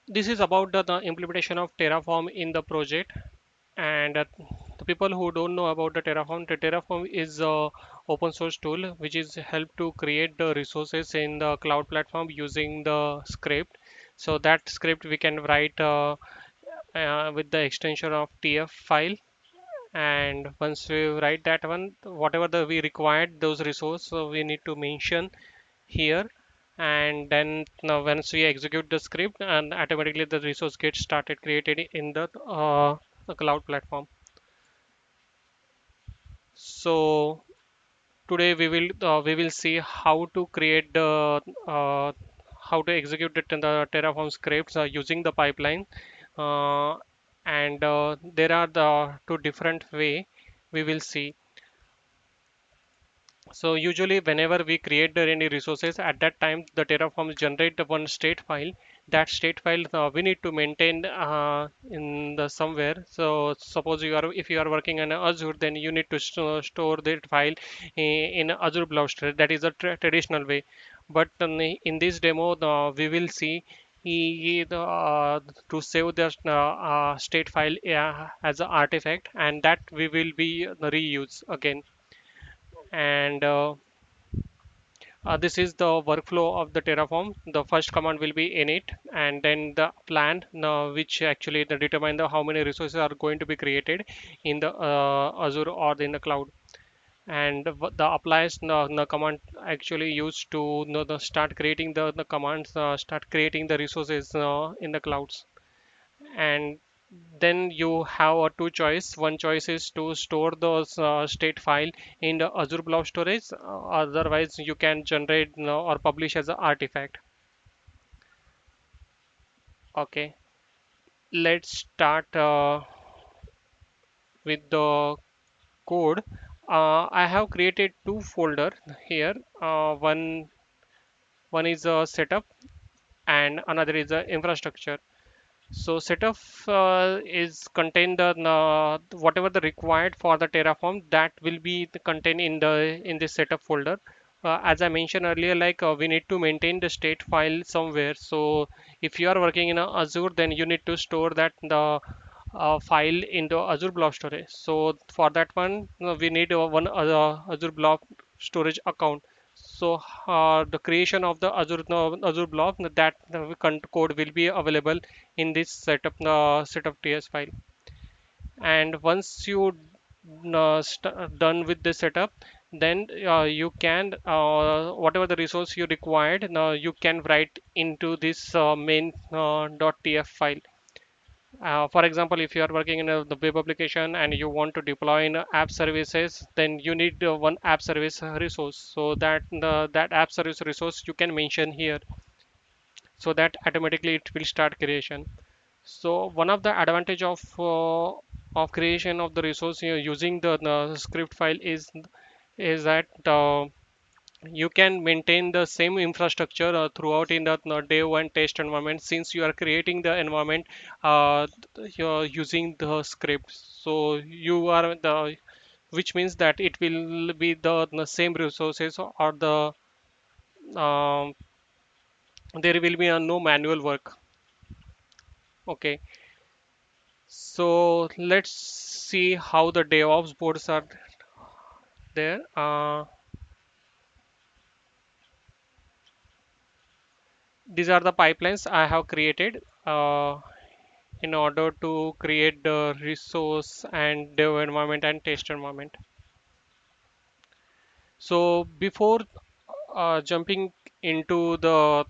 This is about the implementation of Terraform in the project. And the people who don't know about the Terraform is a open source tool which is help to create the resources in the cloud platform using the script. So that script we can write with the extension of TF file. And once we write that one, whatever the we required those resources, so we need to mention here. And then now once we execute the script, and automatically the resource gets started created in the cloud platform. So today we will see how to create the how to execute it in the Terraform scripts using the pipeline. uh, and there are the two different way we will see. So usually whenever we create the any resources, at that time the Terraform generate the one state file. That state file we need to maintain in the somewhere. So suppose if you are working on Azure, then you need to store that file in Azure Blob Storage. That is a traditional way. But in this demo, we will see to save the state file as an artifact, and that we will be reuse again. And this is the workflow of the Terraform. The first command will be init, and then the plan, which actually determine how many resources are going to be created in the Azure or in the cloud. And the applies the command actually used to start creating the commands, start creating the resources in the clouds. And then you have a two choice. One choice is to store those state file in the Azure Blob Storage. Otherwise you can generate or publish as an artifact. Okay, let's start with the code. I have created two folder here. One is a setup and another is a infrastructure. So setup is contain the whatever the required for the Terraform, that will be contained in this setup folder. As I mentioned earlier, like we need to maintain the state file somewhere. So if you are working in Azure, then you need to store that the file in the Azure Blob Storage. So for that one, we need one Azure Blob Storage account. So the creation of the Azure Blob, that code will be available in this setup TS file. And once you done with this setup, then you can whatever the resource you required, now you can write into this main .tf file. For example, if you are working in the web application and you want to deploy in app services, then you need one app service resource. So that app service resource you can mention here, so that automatically it will start creation. So one of the advantage of creation of the resource using the script file is that you can maintain the same infrastructure throughout in the day one test environment, since you are creating the environment uh, you're using the script. So you are the which means that it will be the same resources, or um, there will be no manual work. Okay, so let's see how the DevOps boards are there. These are the pipelines I have created in order to create the resource and dev environment and test environment. So before jumping into the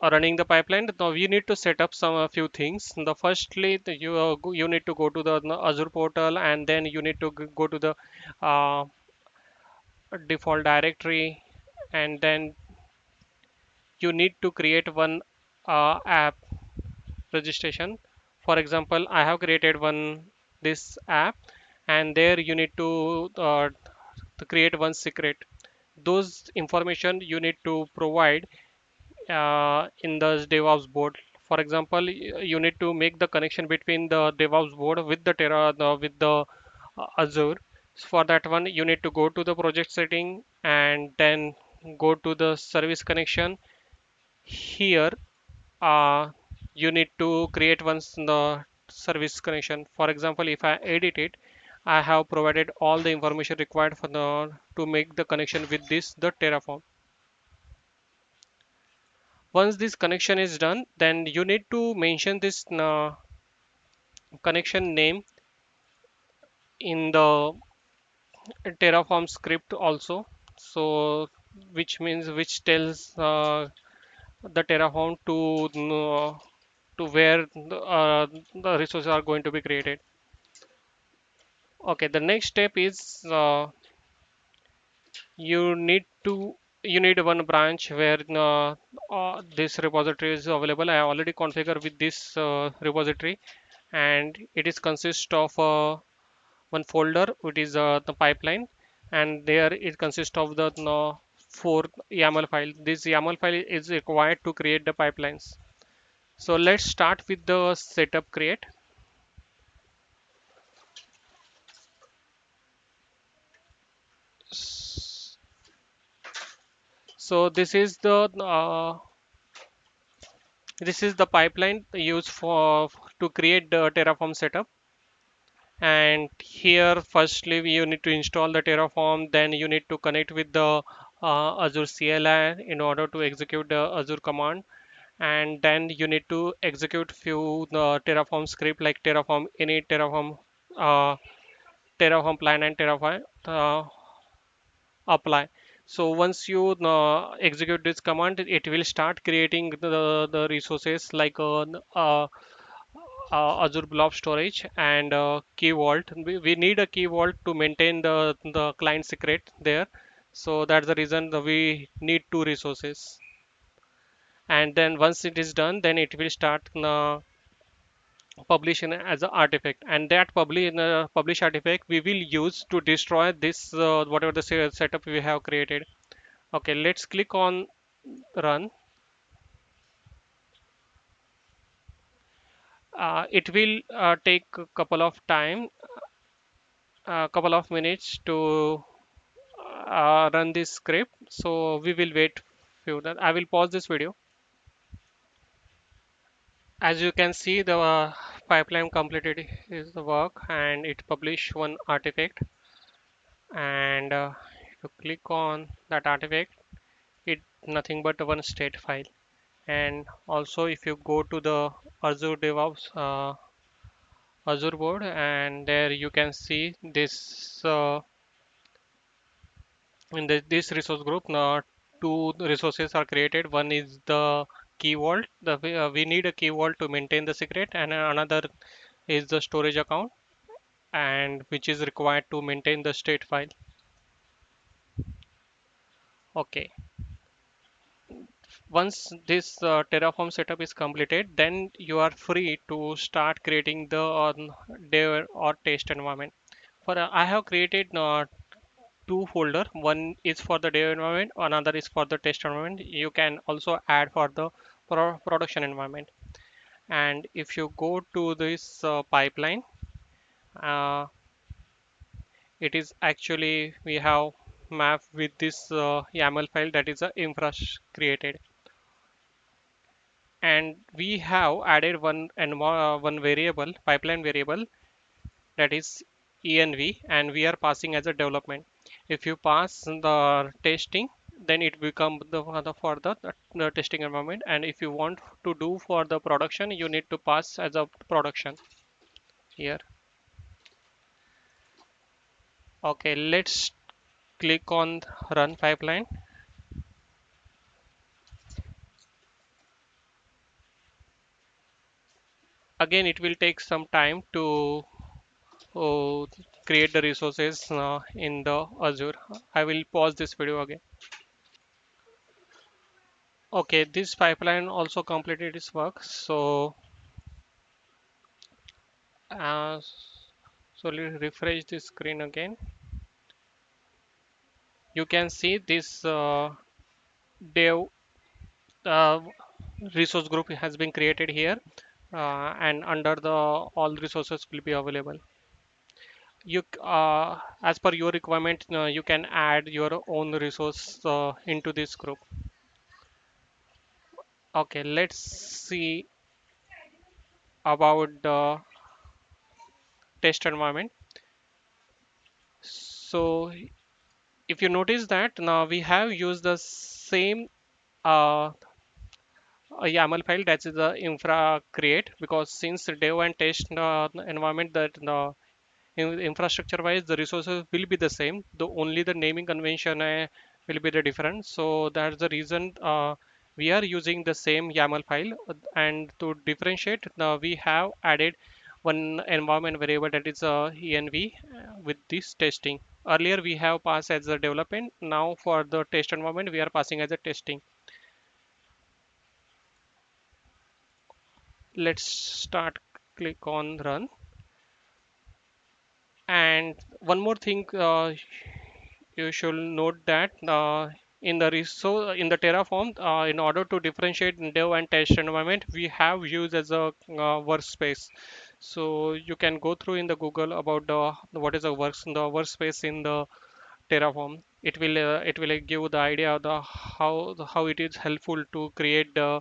running the pipeline, now we need to set up some a few things. The firstly, you need to go to the Azure portal, and then you need to go to the uh, default directory, and then you need to create one app registration. For example, I have created one this app, and there you need to create one secret. Those information you need to provide in the DevOps board. For example, you need to make the connection between the DevOps board with the with the Azure. For that one, you need to go to the project setting and then go to the service connection. Here, uh, you need to create once the service connection. For example, if I edit it, I have provided all the information required for the to make the connection with this the Terraform. Once this connection is done, then you need to mention this connection name in the Terraform script also. So which means which tells the Terraform to where the resources are going to be created. Okay, the next step is you need to you need one branch where this repository is available. I already configured with this repository, and it is consist of one folder, which is the pipeline, and there it consists of the four YAML file. This YAML file is required to create the pipelines. So let's start with the setup create. So this is the pipeline used for to create the Terraform setup. And here, firstly, you need to install the Terraform. Then you need to connect with the Azure CLI in order to execute the Azure command. And then you need to execute few Terraform script like Terraform init, uh, Terraform plan, and Terraform apply. So once you execute this command, it will start creating the resources like Azure Blob Storage and Key Vault. We need a Key Vault to maintain the client secret there. So that's the reason that we need two resources. And then once it is done, then it will start publishing as an artifact. And that publish artifact we will use to destroy this whatever the setup we have created. Okay, let's click on run. It will take a couple of minutes to run this script. So we will wait few. I will pause this video. As you can see, the pipeline completed is the work, and it published one artifact. And if you click on that artifact, it nothing but one state file. And also, if you go to the Azure DevOps Azure board, and there you can see this in this resource group. Two resources are created. One is the key vault. We need a key vault to maintain the secret, and another is the storage account, and which is required to maintain the state file. Okay. Once this Terraform setup is completed, then you are free to start creating the dev or test environment. For I have created two folder. One is for the dev environment, another is for the test environment. You can also add for the production environment. And if you go to this pipeline, uh, it is actually we have map with this YAML file, that is a infra created. And we have added one variable, pipeline variable, that is env, and we are passing as a development. If you pass the testing, then it become for the testing environment. And if you want to do for the production, you need to pass as a production here. Okay, let's click on run pipeline. Again, it will take some time to uh, create the resources in the Azure. I will pause this video again. Okay, this pipeline also completed its work. Uh, so let's refresh the screen again. You can see this dev uh, resource group has been created here, and under the all resources will be available. You as per your requirement, you can add your own resource into this group. Okay, let's see about the test environment. So if you notice that now we have used the same a YAML file, that is the infra create, because since dev and test environment, that the infrastructure wise the resources will be the same, the only the naming convention will be the different. So that's the reason we are using the same YAML file, and to differentiate we have added one environment variable, that is env, with this testing. Earlier we have passed as a development, now for the test environment we are passing as a testing. Let's start, click on run. And one more thing, you should note that in the in the Terraform, in order to differentiate dev and test environment, we have used as a workspace. So you can go through in the Google about the what is the workspace in the Terraform. It will give the idea of the how it is helpful to create the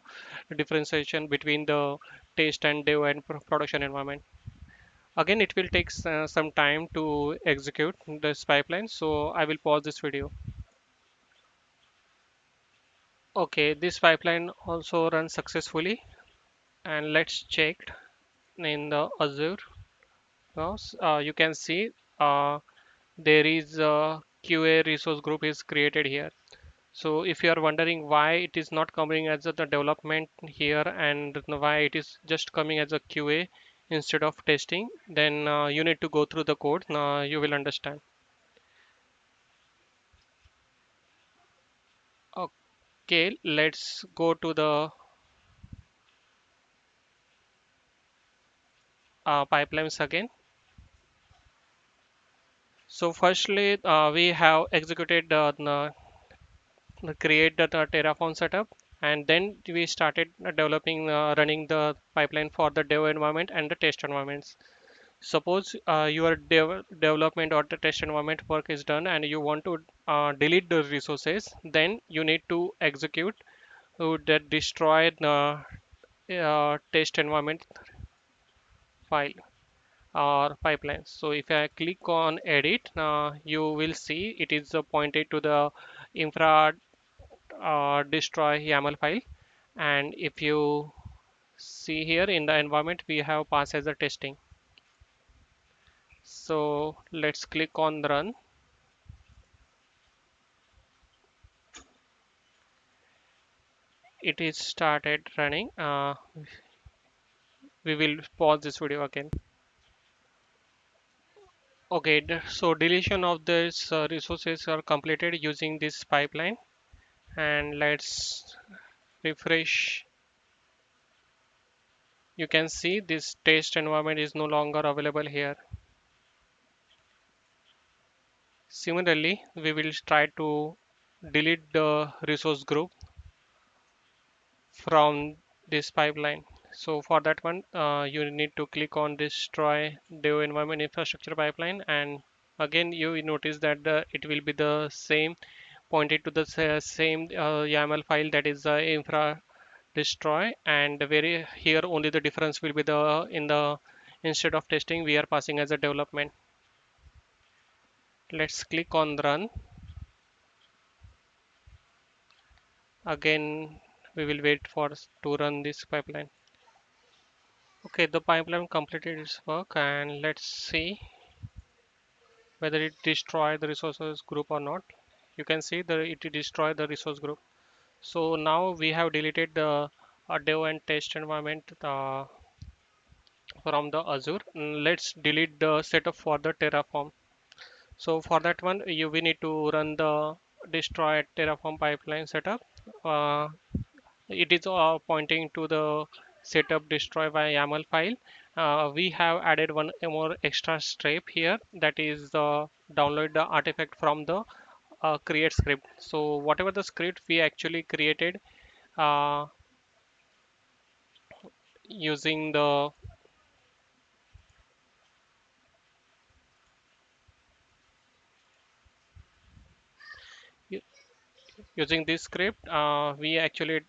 differentiation between the test and dev and production environment. Again, it will take some time to execute this pipeline, so I will pause this video. Okay, this pipeline also runs successfully, and let's check in the Azure. Now, you can see there is a QA resource group is created here. So if you are wondering why it is not coming as the development here and why it is just coming as a QA instead of testing, then you need to go through the code. You will understand. Okay, let's go to the pipelines again. So firstly, we have executed create the Terraform setup, and then we started developing, running the pipeline for the dev environment and the test environments. Suppose your development or the test environment work is done and you want to delete the resources, then you need to execute that destroy the test environment file or pipelines. So if I click on edit, you will see it is pointed to the infra destroy YAML file. And if you see here in the environment, we have passed as a testing. So let's click on run. It is started running. We will pause this video again. Okay, so deletion of this resources are completed using this pipeline. And let's refresh. You can see this test environment is no longer available here. Similarly, we will try to delete the resource group from this pipeline. So for that one, you need to click on destroy dev environment infrastructure pipeline, and again you will notice that it will be the same, pointed to the same YAML file, that is infra destroy. And very here only the difference will be the in the instead of testing we are passing as a development. Let's click on run. Again, we will wait for to run this pipeline. Okay, the pipeline completed its work, and let's see whether it destroyed the resources group or not. You can see that it destroyed the resource group. So now we have deleted the dev and test environment from the Azure. Let's delete the setup for the Terraform. So for that one, we need to run the destroy Terraform pipeline setup. Uh, it is pointing to the setup destroy by YAML file. We have added one more extra step here, that is the download the artifact from the create script. So whatever the script we actually created uh, using the using this script, we actually